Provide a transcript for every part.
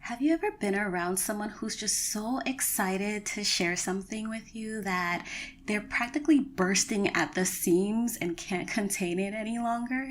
Have you ever been around someone who's just so excited to share something with you that they're practically bursting at the seams and can't contain it any longer?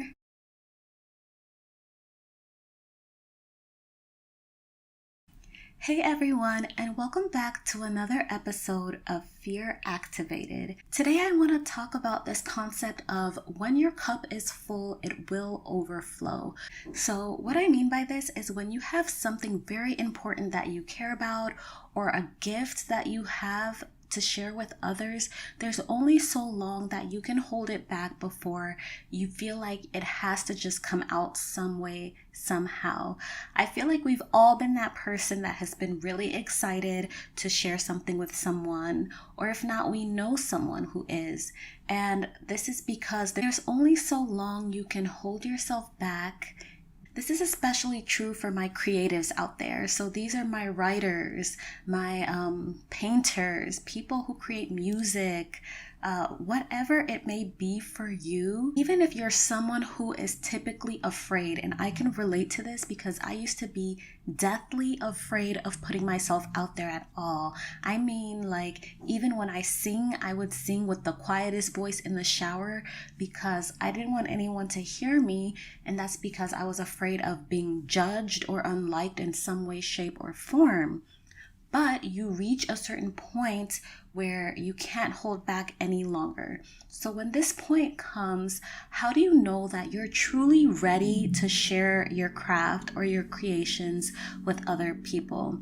Hey everyone, and welcome back to another episode of Fear Activated. Today I want to talk about this concept of when your cup is full, it will overflow. So, what I mean by this is when you have something very important that you care about or a gift that you have to share with others, there's only so long that you can hold it back before you feel like it has to just come out some way, somehow. I feel like we've all been that person that has been really excited to share something with someone, or if not, we know someone who is. And this is because there's only so long you can hold yourself back. This is especially true for my creatives out there. So these are my writers, my painters, people who create music, whatever it may be for you. Even if you're someone who is typically afraid, and I can relate to this because I used to be deathly afraid of putting myself out there at all. I mean, like, even when I sing, I would sing with the quietest voice in the shower because I didn't want anyone to hear me, and that's because I was afraid of being judged or unliked in some way, shape, or form. But you reach a certain point where you can't hold back any longer. So when this point comes, how do you know that you're truly ready to share your craft or your creations with other people?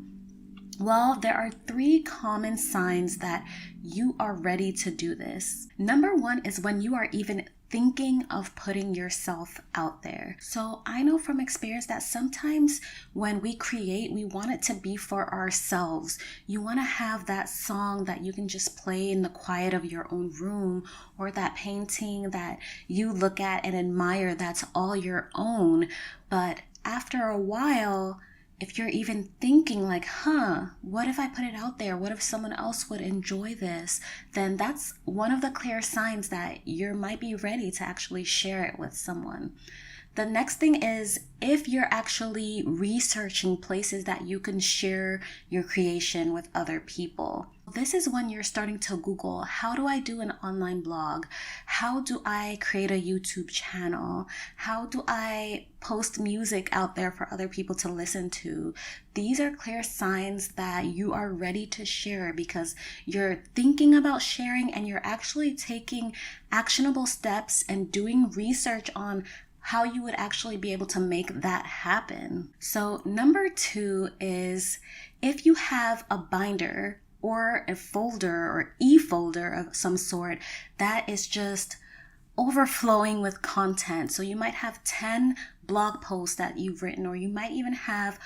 Well, there are three common signs that you are ready to do this. Number one is when you are even thinking of putting yourself out there. So I know from experience that sometimes when we create, we want it to be for ourselves. You want to have that song that you can just play in the quiet of your own room, or that painting that you look at and admire that's all your own. But after a while, if you're even thinking like, what if I put it out there? What if someone else would enjoy this? Then that's one of the clear signs that you might be ready to actually share it with someone. The next thing is if you're actually researching places that you can share your creation with other people. This is when you're starting to Google, how do I do an online blog? How do I create a YouTube channel? How do I post music out there for other people to listen to? These are clear signs that you are ready to share because you're thinking about sharing and you're actually taking actionable steps and doing research on how you would actually be able to make that happen. So number two is if you have a binder or a folder or e-folder of some sort that is just overflowing with content. So you might have 10 blog posts that you've written, or you might even have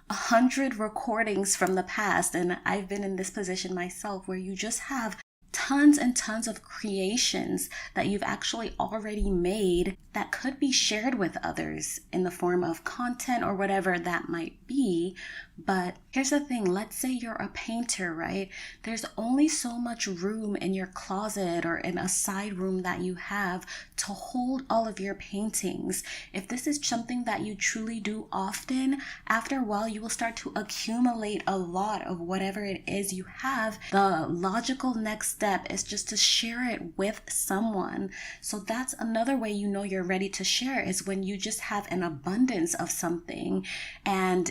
100 recordings from the past. And I've been in this position myself where you just have tons and tons of creations that you've actually already made that could be shared with others in the form of content or whatever that might be. But here's the thing, let's say you're a painter, right? There's only so much room in your closet or in a side room that you have to hold all of your paintings. If this is something that you truly do often, after a while you will start to accumulate a lot of whatever it is you have. The logical next step is just to share it with someone. So that's another way you know you're ready to share, is when you just have an abundance of something and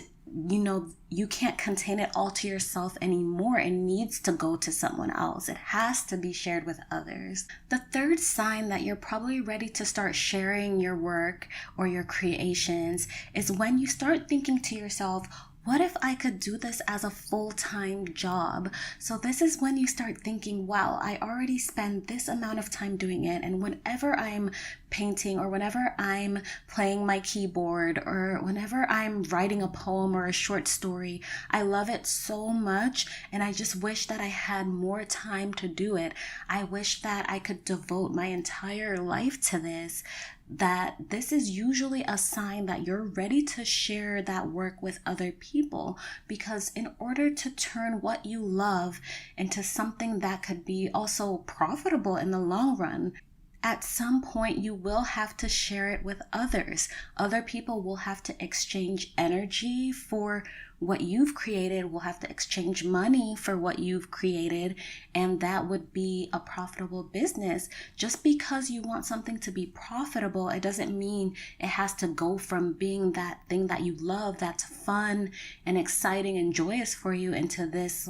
you can't contain it all to yourself anymore. It needs to go to someone else. It has to be shared with others. The third sign that you're probably ready to start sharing your work or your creations is when you start thinking to yourself, what if I could do this as a full-time job? So this is when you start thinking, wow, I already spend this amount of time doing it. And whenever I'm painting or whenever I'm playing my keyboard or whenever I'm writing a poem or a short story, I love it so much. And I just wish that I had more time to do it. I wish that I could devote my entire life to this. That this is usually a sign that you're ready to share that work with other people, because in order to turn what you love into something that could be also profitable in the long run, at some point you will have to share it with others. Other people will have to exchange energy for what you've created, will have to exchange money for what you've created, and that would be a profitable business. Just because you want something to be profitable, it doesn't mean it has to go from being that thing that you love, that's fun and exciting and joyous for you, into this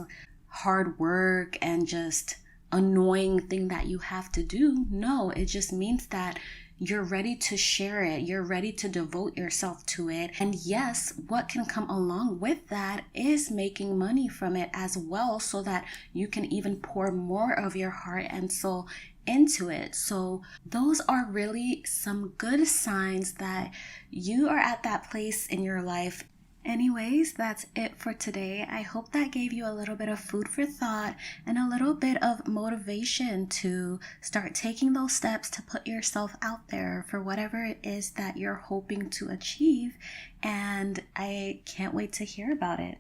hard work and just annoying thing that you have to do. No, it just means that you're ready to share it. You're ready to devote yourself to it. And yes, what can come along with that is making money from it as well, so that you can even pour more of your heart and soul into it. So those are really some good signs that you are at that place in your life. Anyways, that's it for today. I hope that gave you a little bit of food for thought and a little bit of motivation to start taking those steps to put yourself out there for whatever it is that you're hoping to achieve. And I can't wait to hear about it.